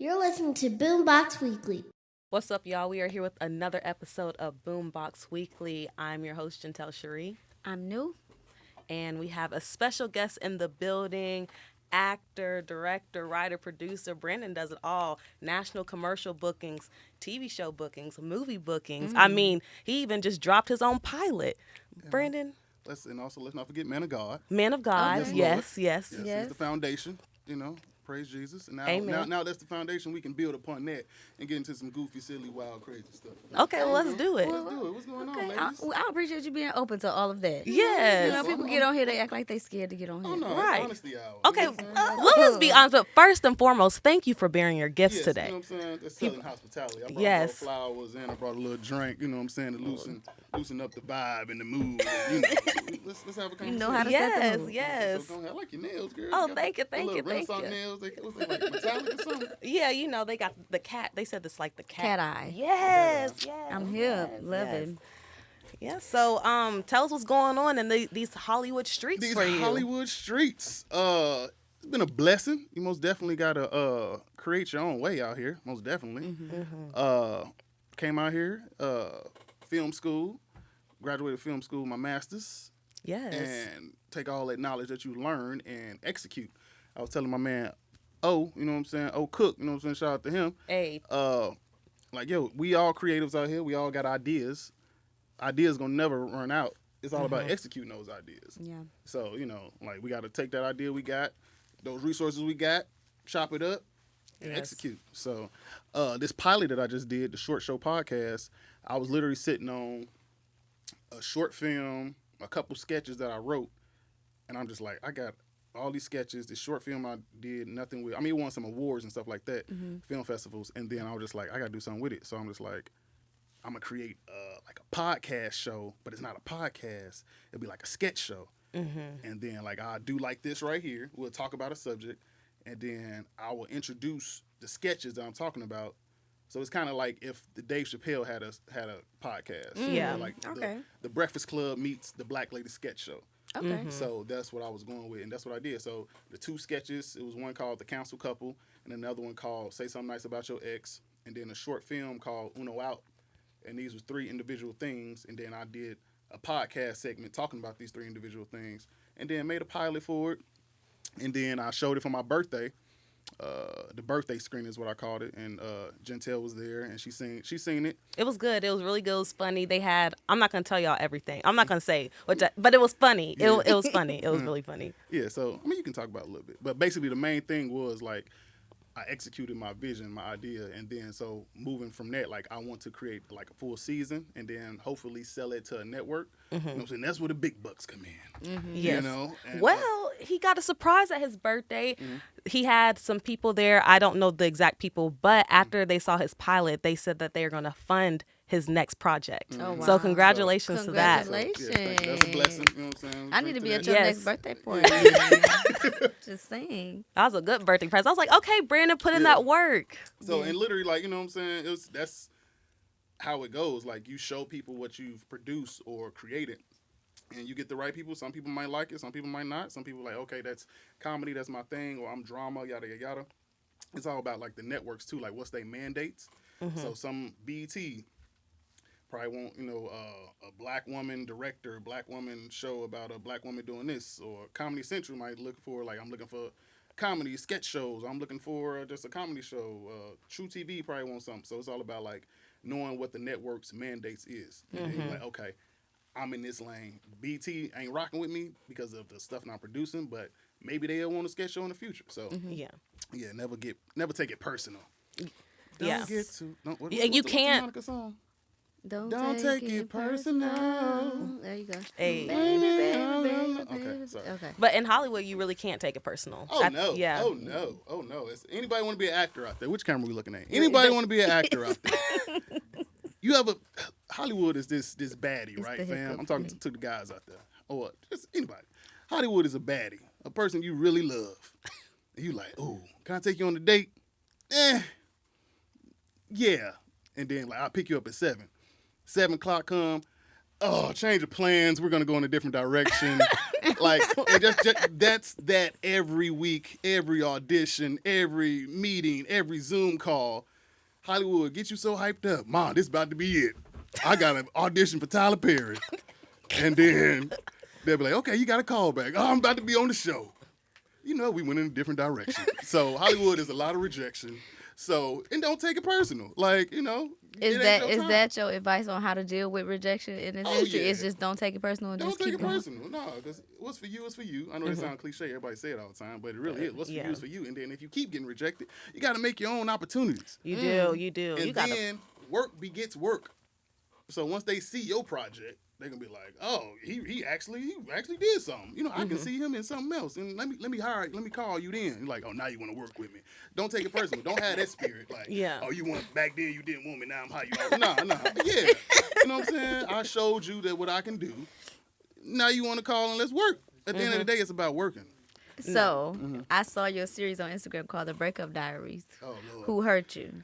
You're listening to BoomBox Weekly. What's up, y'all? We are here with another episode of BoomBox Weekly. I'm your host, Gentel Sharrie. I'm New. And we have a special guest in the building, actor, director, writer, producer. Brandon does it all. National commercial bookings, TV show bookings, movie bookings. I mean, he even just dropped his own pilot. Yeah. Brandon? Let's not forget Man of God. Man of God, okay. yes. He's the foundation, Praise Jesus. And now that's the foundation. We can build upon that and get into some goofy, silly, wild, crazy stuff. Okay, well, let's do it. What's going on, ladies? I appreciate you being open to all of that. Yes. People get on here, they act like they scared to get on here. Oh, no, right. It's honesty hour. Okay, let's be honest. But first and foremost, thank you for bearing your gifts today. You know what I'm saying? That's selling hospitality. I brought yes. a little flowers in. I brought a little drink, you know what I'm saying, to loosen up the vibe and the mood. And, let's have a conversation. You know how to set the mood. Yes. So I like your nails, girl. Oh, thank you. Renaissance nails. What's that, like metallic or something? Yeah, they got the cat. They said it's like the cat eye. Yes. I'm here. Love it. Yeah, so tell us what's going on in these Hollywood streets for you. These Hollywood streets. It's been a blessing. You most definitely got to create your own way out here. Most definitely. Came out here, film school, graduated film school, my master's. Yes. And take all that knowledge that you learn and execute. I was telling my man, you know what I'm saying? Cook, you know what I'm saying? Shout out to him. Hey. We all creatives out here. We all got ideas. Ideas gonna never run out. It's all about executing those ideas. Yeah. So, we got to take that idea we got, those resources we got, chop it up, and execute. So, this pilot that I just did, the Short Show podcast, I was literally sitting on a short film, a couple sketches that I wrote, and I'm just like, I got all these sketches, this short film I did nothing with. I mean, it won some awards and stuff like that, film festivals, and then I was just like, I got to do something with it. So I'm just like, I'm going to create like a podcast show, but it's not a podcast. It'll be like a sketch show. And then I'll do like this right here. We'll talk about a subject, and then I will introduce the sketches that I'm talking about. So it's kind of like if the Dave Chappelle had a podcast. Yeah. The Breakfast Club meets the Black Lady Sketch Show. Okay. So that's what I was going with, and that's what I did. So the two sketches, it was one called The Council Couple, and another one called Say Something Nice About Your Ex, and then a short film called Uno Out. And these were three individual things, and then I did a podcast segment talking about these three individual things, and then made a pilot for it, and then I showed it for my birthday. The birthday screen is what I called it, and Gentel was there, and she seen it. It was good. It was really good. It was funny. They had. I'm not gonna tell y'all everything. I'm not gonna say but it was funny. Yeah. It was funny. It was really funny. Yeah. So you can talk about it a little bit, but basically the main thing was I executed my vision, my idea, and then so moving from that, I want to create a full season, and then hopefully sell it to a network. You know what I'm saying? That's where the big bucks come in. Yes. And, well, he got a surprise at his birthday. He had some people there. I don't know the exact people, but after they saw his pilot, they said that they're going to fund his next project. Oh, wow. So congratulations to that. Congratulations. That's a blessing. You know what I'm saying? I need to be at your Yes. next birthday party. Just saying. That was a good birthday present. I was like, okay, Brandon, put in that work. So and literally, you know what I'm saying? That's how it goes. You show people what you've produced or created, and you get the right people. Some people might like it, some people might not. Some people okay, that's comedy, that's my thing, or I'm drama, yada yada yada. It's all about the networks too. What's their mandates? So some BET probably want a black woman director, a black woman show about a black woman doing this, or Comedy Central might look for I'm looking for comedy sketch shows. I'm looking for just a comedy show. True TV probably wants something. So it's all about knowing what the network's mandates is. And then you're okay, I'm in this lane. BT ain't rocking with me because of the stuff I'm producing, but maybe they'll want a sketch show in the future. So Yeah, never take it personal. yeah. You can't. What's the Monica song? Don't take it personal. There you go. Hey. Baby. Okay, sorry. Okay. But in Hollywood, you really can't take it personal. No. Yeah. Oh no. Anybody want to be an actor out there? Which camera are we looking at? Anybody want to be an actor out there? You have Hollywood is this baddie, right, fam? I'm talking to the guys out there, or just anybody. Hollywood is a baddie, a person you really love. And you oh, can I take you on a date? Yeah. And then I'll pick you up at 7. 7 o'clock come. Oh, change of plans. We're gonna go in a different direction. Like, and that's that every week, every audition, every meeting, every Zoom call. Hollywood get you so hyped up. Mom, this about to be it. I got an audition for Tyler Perry. And then they'll be like, okay, you got a call back. Oh, I'm about to be on the show. You know, we went in a different direction. So Hollywood is a lot of rejection. So, and don't take it personal. Like, you know. Is that your advice on how to deal with rejection in this industry? Yeah. It's just don't take it personal and Don't just take keep it going. personal. No, because what's for you is for you. I know that sounds cliche. Everybody say it all the time, but it really is. What's for you is for you. And then if you keep getting rejected, you got to make your own opportunities. You do. And You gotta. then work begets work. So once they see your project, they're gonna be like, "Oh, he actually did something. You know, I can see him in something else. And let me call you then." You're like, "Oh, now you want to work with me." Don't take it personal. Don't have that spirit. Like, "Oh, you want back then you didn't want me. Now I'm how you." Nah. Yeah, you know what I'm saying? I showed you that what I can do. Now you want to call and let's work. At the end of the day, it's about working. So I saw your series on Instagram called The Breakup Diaries. Oh Lord. Who hurt you?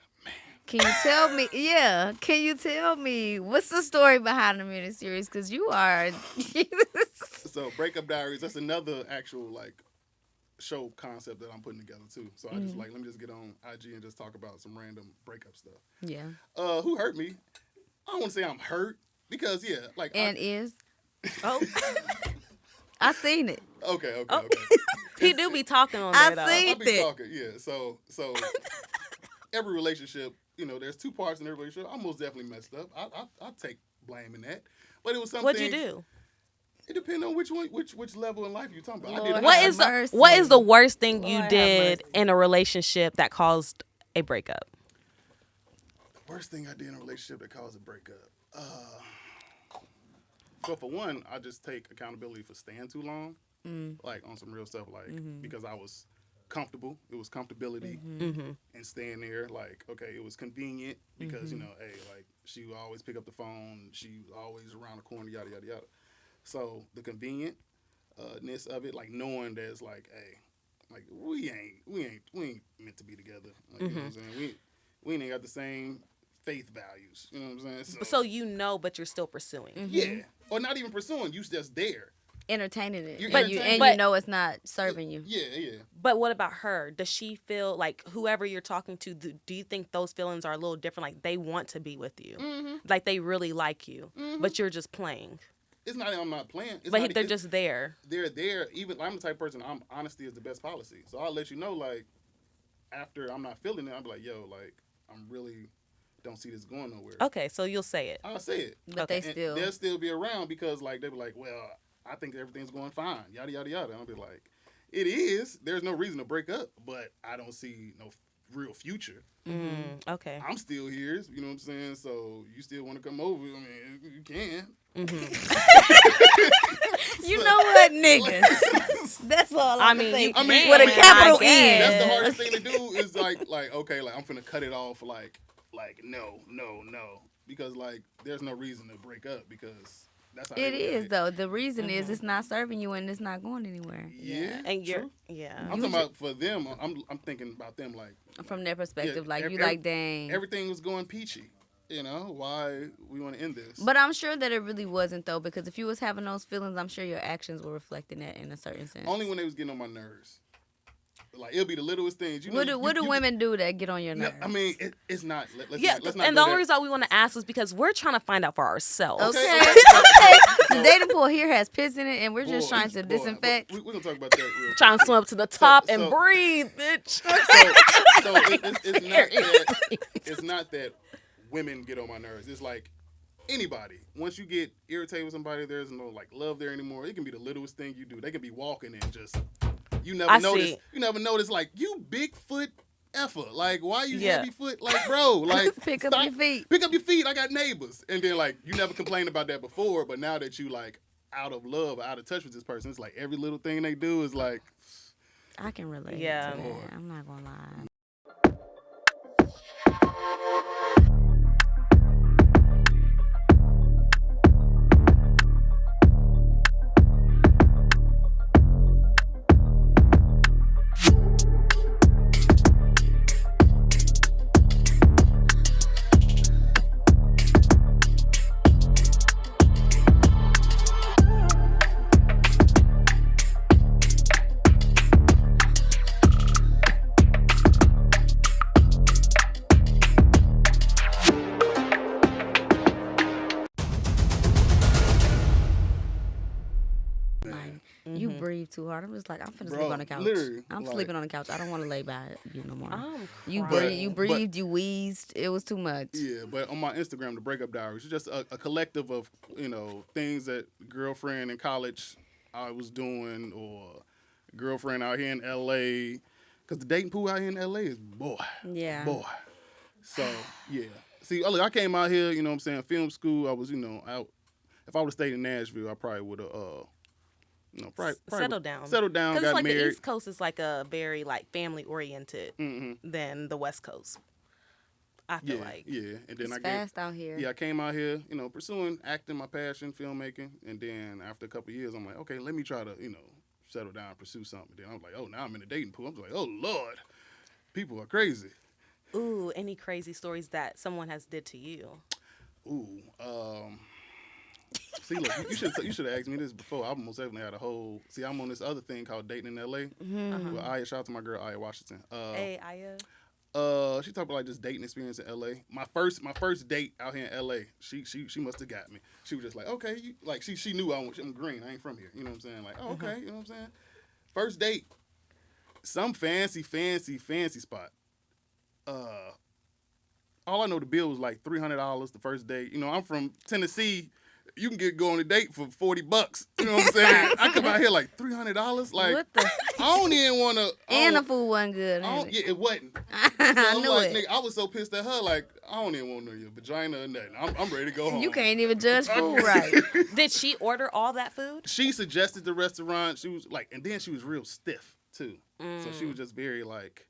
Can you tell me? Yeah. Can you tell me what's the story behind the miniseries? Because you are. So Breakup Diaries. That's another actual like show concept that I'm putting together too. So I just like let me just get on IG and just talk about some random breakup stuff. Yeah. Who hurt me? I don't want to say I'm hurt because like. And is. Oh. I seen it. Okay. He do be talking on that. I seen I be it. talking. Yeah. So every relationship. You know, there's two parts in every relationship. I most definitely messed up. I take blame in that. But it was something. What'd you do? It depends on which level in life you're talking about. Lord, What is the worst thing you Lord, did in a relationship that caused a breakup? The worst thing I did in a relationship that caused a breakup. So for one, I just take accountability for staying too long, like on some real stuff, like because I was comfortable. It was comfortability and staying there. Like, okay, it was convenient because, you know, hey, like she would always pick up the phone. She was always around the corner, yada, yada, yada. So the convenientness of it, like knowing that it's like, hey, like we ain't meant to be together. Like, you know what I'm saying? We ain't got the same faith values. You know what I'm saying? So you know, but you're still pursuing. Yeah. Or not even pursuing. You just there. Entertaining it. You're But entertaining. you know it's not serving you. Yeah. But what about her? Does she feel like whoever you're talking to, do you think those feelings are a little different? Like they want to be with you. Like they really like you, but you're just playing. It's not that I'm not playing. They're just there. They're there. Even I'm the type of person, honesty is the best policy. So I'll let you know, like, after I'm not feeling it, I'll be like, yo, like, I'm really don't see this going nowhere. Okay, so you'll say it. I'll say it. But Okay. They'll still be around because, like, they'll be like, well, I think everything's going fine, yada, yada, yada. And I'll be like, it is. There's no reason to break up, but I don't see no real future. Okay. I'm still here, you know what I'm saying? So you still want to come over, I mean, you can. You know what, niggas? That's all I'm saying. I mean, with a capital N. That's the hardest thing to do is like okay, like I'm finna cut it off like no. Because like there's no reason to break up because that's how It is though. The reason is it's not serving you and it's not going anywhere. Yeah. And you're true. yeah. I'm talking about for them, I'm thinking about them like From their perspective, yeah, like you like, dang. everything was going peachy. You know, why we want to end this. But I'm sure that it really wasn't though, because if you was having those feelings, I'm sure your actions were reflecting that in a certain sense. Only when they was getting on my nerves. Like it'll be the littlest things. You know, What do women do that get on your nerves? I mean, it's not. Let's Yeah, not and go the only there. reason we want to ask is because we're trying to find out for ourselves. Okay. The dating pool here has piss in it, and we're just trying to disinfect. We're gonna talk about that real quick. Trying to swim up to the top and so- breathe, bitch. So it's not that women get on my nerves. It's like anybody. Once you get irritated with somebody, there's no like love there anymore. It can be the littlest thing you do. They can be walking and just you never notice like you Bigfoot effer. Like why you heavy foot? Like bro, like Pick up your feet. Pick up your feet. I got neighbors. And then like you never complained about that before, but now that you like out of love, out of touch with this person, it's like every little thing they do is like I can relate. Yeah. To that. I'm not gonna lie. sleep too hard. I'm just like, I'm finna Bro, sleep on the couch. literally, I'm like- sleeping on the couch. I don't want to lay by you no more. I'm You crying. breathed, you wheezed. It was too much. Yeah, but on my Instagram, the Breakup Diaries, it's just a collective of, things that girlfriend in college I was doing, or girlfriend out here in L.A., because the dating pool out here in L.A. is boy. So, yeah. See, look, I came out here, film school. I was, out. If I would have stayed in Nashville, I probably would have, probably Settled down. Settled down, got Because like married. the East Coast is like a very like family oriented than the West Coast. I feel like. Yeah, and then It's I fast out here. Yeah, I came out here, pursuing acting, my passion, filmmaking, and then after a couple of years, I'm like, okay, let me try to, settle down, pursue something. Then I'm like, oh, now I'm in the dating pool. I'm like, oh Lord, people are crazy. Ooh, any crazy stories that someone has did to you? Ooh, see, look, you should have asked me this before. I most definitely had a whole. See, I'm on this other thing called dating in L.A. Well, shout out to my girl Aya Washington. Hey, Aya. She talked about like just dating experience in LA. My first date out here in LA, she must have got me. She was just like, okay, she knew I'm green. I ain't from here. You know what I'm saying? Like, oh, okay, you know what I'm saying? First date, some fancy spot. All I know, the bill was like $300 the first date. I'm from Tennessee. You can go on a date for $40. You know what I'm saying? I come out here like $300. Like, What the? I don't even want to. And the food wasn't good. Yeah, it wasn't. I I'm knew like, it. nigga, I was so pissed at her, like, I don't even want to know your vagina or nothing. I'm ready to go home. You can't even judge food right. Did she order all that food? She suggested the restaurant. She was like, and then she was real stiff, too. So she was just very like,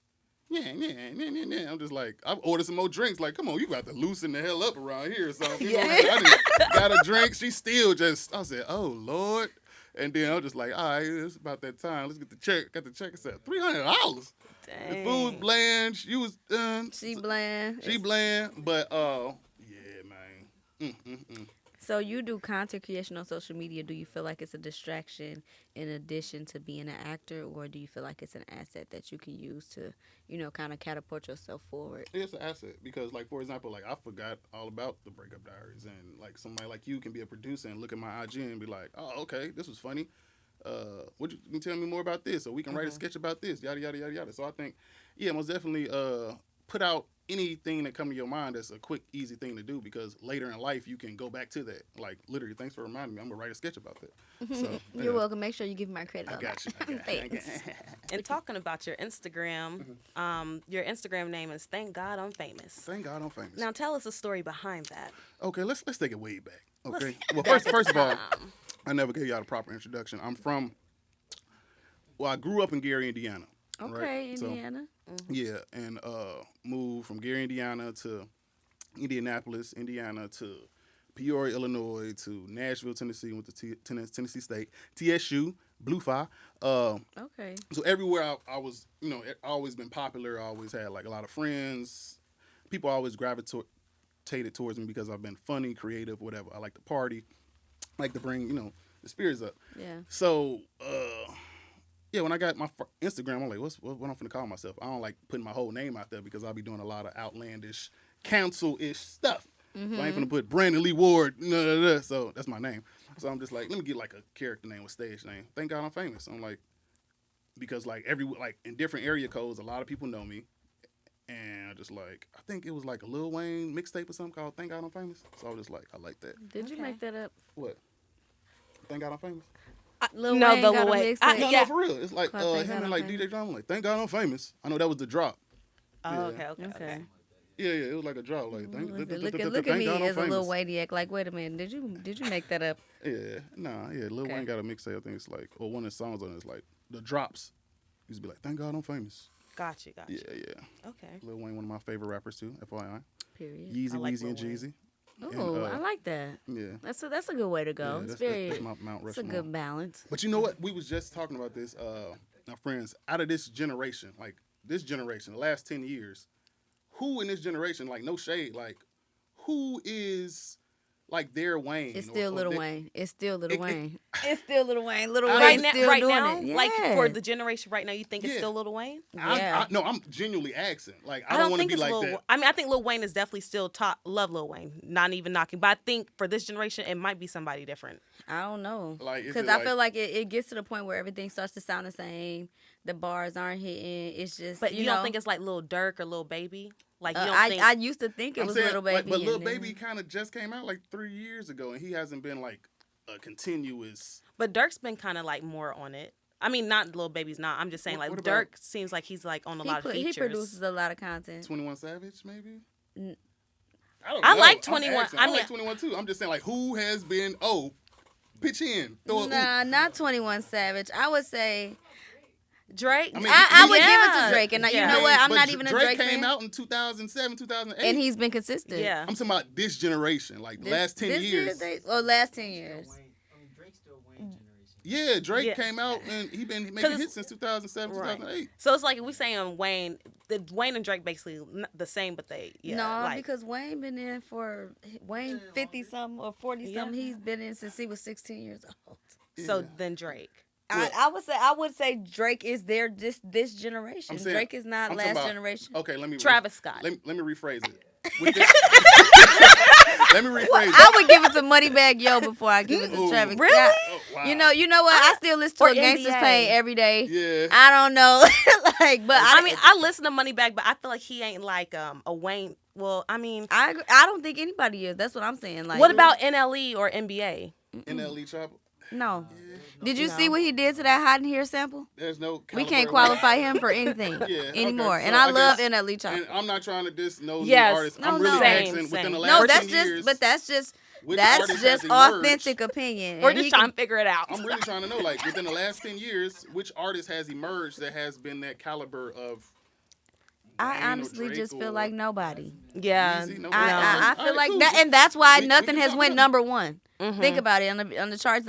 yeah. I'm just like, I ordered some more drinks. Like, come on, you got to loosen the hell up around here or something. You know what I'm saying? I just got a drink. She still just, I said, oh, Lord. And then I was just like, all right, it's about that time. Let's get the check. Got the check and said, $300. Dang. The food was bland. She was done. She bland. She bland. But, yeah, man. So you do content creation on social media. Do you feel like it's a distraction in addition to being an actor, or do you feel like it's an asset that you can use to, kind of catapult yourself forward? It's an asset because, like, for example, like, I forgot all about the Breakup Diaries, and like somebody like you can be a producer and look at my IG and be like, oh, okay, this was funny. What you can tell me more about this, or we can write a sketch about this, yada yada yada yada. So I think, yeah, most definitely put out anything that come to your mind that's a quick, easy thing to do, because later in life you can go back to that. Like, literally, thanks for reminding me. I'm gonna write a sketch about that. So, You're welcome. Make sure you give me my credit. I on got that. you. Thanks. And talking about your Instagram, your Instagram name is Thank God I'm Famous. Thank God I'm famous. Now tell us a story behind that. Okay, let's take it way back. Okay. Let's- Well, first of all, I never gave y'all the proper introduction. I grew up in Gary, Indiana. Okay, right? So, Indiana. yeah, and moved from Gary, Indiana to Indianapolis, Indiana to Peoria, Illinois to Nashville, Tennessee. Went to Tennessee State, TSU, Blue Phi. Okay. So everywhere I was, I always been popular. I always had like a lot of friends. People always gravitated towards me because I've been funny, creative, whatever. I like to party, like to bring, the spirits up. Yeah. So, yeah, when I got my Instagram, I'm like, what I'm finna call myself? I don't like putting my whole name out there because I'll be doing a lot of outlandish, council-ish stuff. So I ain't finna put Brandon Lee Ward, so that's my name. So I'm just like, let me get like a character name or stage name. Thank God I'm famous. I'm like, because like in different area codes, a lot of people know me. And I just like, I think it was like a Lil Wayne mixtape or something called Thank God I'm Famous. So I was just like, I like that. Did you make that up? What? Thank God I'm famous? Lil No, Wayne the got a Lil Wayne. mixtape? No, Yeah. for real. It's like Called Thank him God and I'm like Famous. DJ Drama. Like, Thank God I'm famous. I know that was the drop. Oh, Yeah. okay. Yeah, it was like a drop. Like, Look at thank me God I'm as a little famous. Wayniac. Like, wait a minute, did you make that up? Yeah, Lil Okay. Wayne got a mixtape. I think it's like, or one of the songs on it is like the drops. Used to be like, Thank God I'm famous. Got you. Yeah. Okay. Lil Wayne, one of my favorite rappers too. FYI. Period. Yeezy, I like Weezy, and Lil Wayne. Jeezy. Oh, I like that. Yeah. That's a good way to go. Yeah, It's very. that's my Mount It's a Rushmore. good balance. But you know what? We was just talking about this, our friends, out of this generation, the last 10 years, who in this generation, like, no shade, like, who is like their Wayne. It's still Lil Wayne. It's still Lil It- Wayne. It's still Lil Wayne. Lil Wayne Right now, still right doing now, it. Yeah. like for the generation right now, you think it's Yeah. still Lil Wayne? Yeah. No, I'm genuinely asking. Like, I I don't don't want to think be it's like Lil. that. I mean, I think Lil Wayne is definitely still top. Love Lil Wayne, not even knocking. But I think for this generation, it might be somebody different. I don't know. Like, is Because it I feel like it gets to the point where everything starts to sound the same. The bars aren't hitting. It's just, But you know, don't think it's like Lil Durk or Lil Baby? Like you don't I, think? I used to think it I'm was saying, Little Baby. but Lil and then- Baby kind of just came out like 3 years ago, and he hasn't been like a continuous. But Durk's been kind of like more on it. I mean, not Lil Baby's not. I'm just saying like What Durk about- seems like he's like on a he, lot of features. he produces a lot of content. 21 Savage, maybe? N- I don't I know. like I'm 21. asking. I I mean- like 21 too. I'm just saying, like, who has been, pitch in. Throw a, Nah, not 21 Savage. I would say Drake. I mean, I would give it Yeah. to Drake, and you Yeah. know what? I'm but not even a Drake came fan, out in 2007, 2008. and he's been consistent. Yeah. I'm talking about this generation, like This- last 10 this years. last 10 years. Drake's still Wayne generation. Yeah, Drake Yeah. came out and he been 'Cause making it's- hits since 2007, Right. 2008. So it's like if we saying Wayne, Wayne and Drake basically the same, but they no, like, because Wayne been in for Wayne 50 something or 40 something. He's been in since he was 16 years old. so Yeah. then Drake. I would say Drake is there this generation. I'm saying- Drake is not I'm talking last about- generation. Okay, let me Travis Scott. Let me rephrase it. With the- let me rephrase I it. would give it to Moneybag Yo before I give it to Ooh. Travis Really? Scott. Oh, wow. You know what? I still listen to Or a Gangsta's NBA. Pain every day. Yeah. I don't know, like, but I mean, I listen to Moneybagg, but I feel like he ain't like a Wayne. Well, I mean, I don't think anybody is. That's what I'm saying. Like, what about NLE or NBA? NLE Chopper. No. Did you see what he did to that Hot in Here sample? There's no. We caliber can't of- qualify him for anything Yeah, okay. anymore. So And I I love guess- NLE Chopper. And I'm not trying to diss no new Yes. artists. No, I'm really no. Same, asking within same. the No, last that's 10 just, years. but that's just which that's artist just has emerged? authentic opinion. We're And just he trying can- to figure it out. I'm really trying to know, like, within the last 10 years, which artist has emerged that has been that caliber of. Wayne I or honestly Drake just feel or like nobody. Yeah, Yeezy? no. I feel Alright, like cool. that, and that's why We nothing can has talk went about it. number one. Mhm. Think about it on the charts.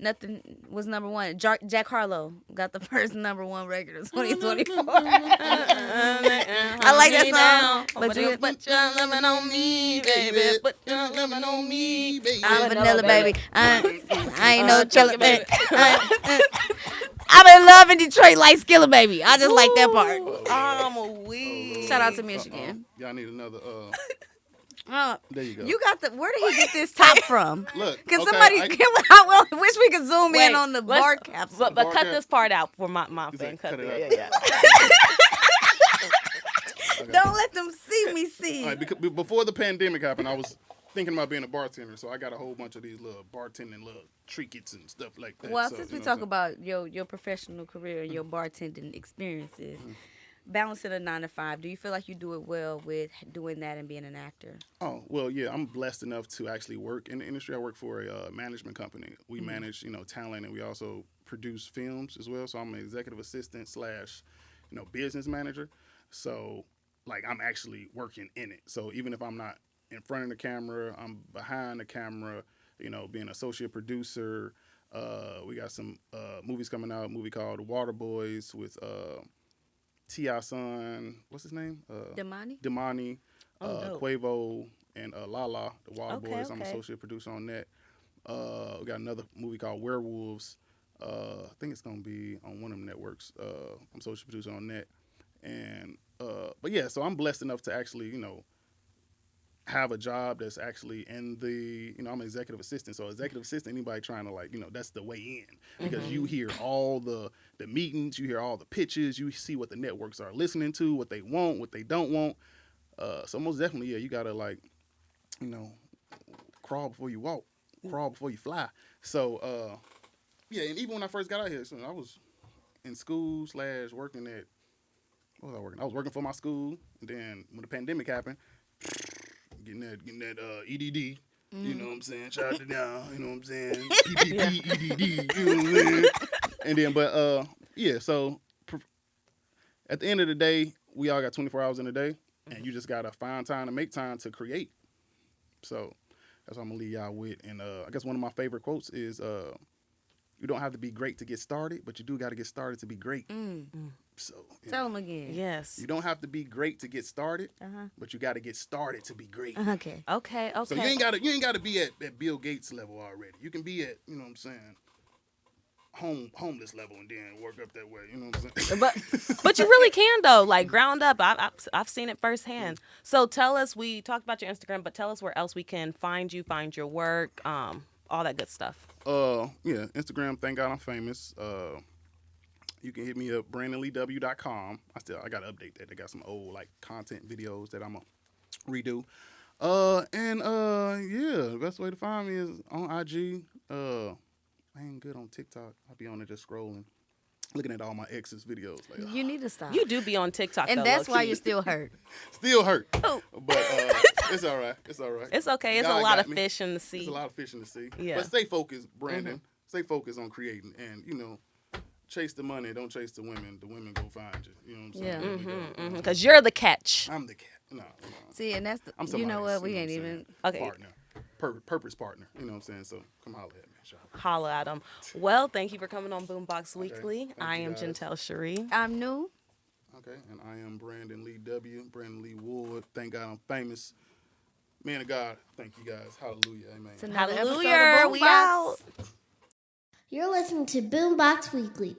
Nothing was number one. Jack Harlow got the first number one record of 2024. I like that song. But you put your loving on me, baby. Put your loving on me, baby. I'm vanilla, baby. I ain't no Killer chiller, Baby. baby. I'm in love in Detroit like Skilla Baby. I just like that part. I'm a weed. Shout out to Michigan. Y'all need another. Uh, There you go. you got the. Where did he get this top from? Look. Can okay, somebody? I wish we could zoom Wait, in on the let's- bar capsule. But Bar cut cap. this part out for my You thing. said Cut cut it. it Yeah, out. yeah. Don't let them see me see. All right, because before the pandemic happened, I was thinking about being a bartender, so I got a whole bunch of these little bartending little trinkets and stuff like that. Well, so, since you we know talk what I'm about your professional career and your bartending experiences, balancing a 9 to 5, do you feel like you do it well with doing that and being an actor? saying? Oh, well, yeah, I'm blessed enough to actually work in the industry. I work for a management company. We manage, talent, and we also produce films as well. So I'm an executive assistant / business manager. So, like, I'm actually working in it. So even if I'm not in front of the camera, I'm behind the camera, being associate producer. We got some movies coming out, a movie called The Water Boys with T.I. son, what's his name? Damani, dope. Quavo, and Lala, The Water Okay, Boys. I'm okay. associate producer on that. We got another movie called Werewolves. I think it's going to be on one of them networks. I'm associate producer on that. And, but yeah, so I'm blessed enough to actually, have a job that's actually in the, I'm an executive assistant. So executive assistant, anybody trying to that's the way in, because you hear all the meetings, you hear all the pitches, you see what the networks are listening to, what they want, what they don't want. So most definitely, yeah, you gotta crawl before you walk, crawl before you fly. So yeah, and even when I first got out here, so I was in school / working at, what was I working? I was working for my school, and then when the pandemic happened, getting that EDD. You know what I'm saying? Shot it down. You know what I'm saying? PPP, EDD. You know what I'm saying? And then, but yeah. So at the end of the day, we all got 24 hours in a day, and you just gotta find time to make time to create. So that's what I'm gonna leave y'all with. And I guess one of my favorite quotes is, You don't have to be great to get started, but you do got to get started to be great. So Tell them again. Yes. you don't have to be great to get started, but you got to get started to be great. Okay. Okay. So you ain't got to be at Bill Gates level already. You can be at, you know what I'm saying, homeless level and then work up that way. You know what I'm saying? But you really can though, like ground up. I've seen it firsthand. So tell us. We talked about your Instagram, but tell us where else we can find you, find your work, all that good stuff. Yeah, Instagram. Thank God I'm famous. You can hit me up BrandonLeeW.com. I gotta update that. They got some old like content videos that I'm gonna redo. Yeah, the best way to find me is on IG. I ain't good on TikTok. I be on there just scrolling, looking at all my exes' videos. Like, You need to stop. You do be on TikTok, and though, that's why low-key. you're still hurt. still hurt, Oh. but it's all right. It's all right. It's okay. It's God a lot got of me. fish in the sea. It's a lot of fish in the sea. Yeah. But stay focused, Brandon. Stay focused on creating, and chase the money. Don't chase the women. The women go find you. You know what I'm saying? Yeah. Because you're the catch. I'm the cat. No. See, and that's I'm you know somebody's, what? We you ain't what I'm even. saying, Okay. Partner. Purpose partner. You know what I'm saying? So come holler at me, Sharrie. Holla at them. Well, thank you for coming on BoomBox Weekly. Thank I you, am guys. Gentel Sharrie. I'm new. Okay, and I am Brandon Lee W. Brandon Lee Wood. Thank God I'm famous. Man of God, thank you guys. Hallelujah. Amen. It's another episode of Hallelujah. We BoomBox. out. You're listening to BoomBox Weekly.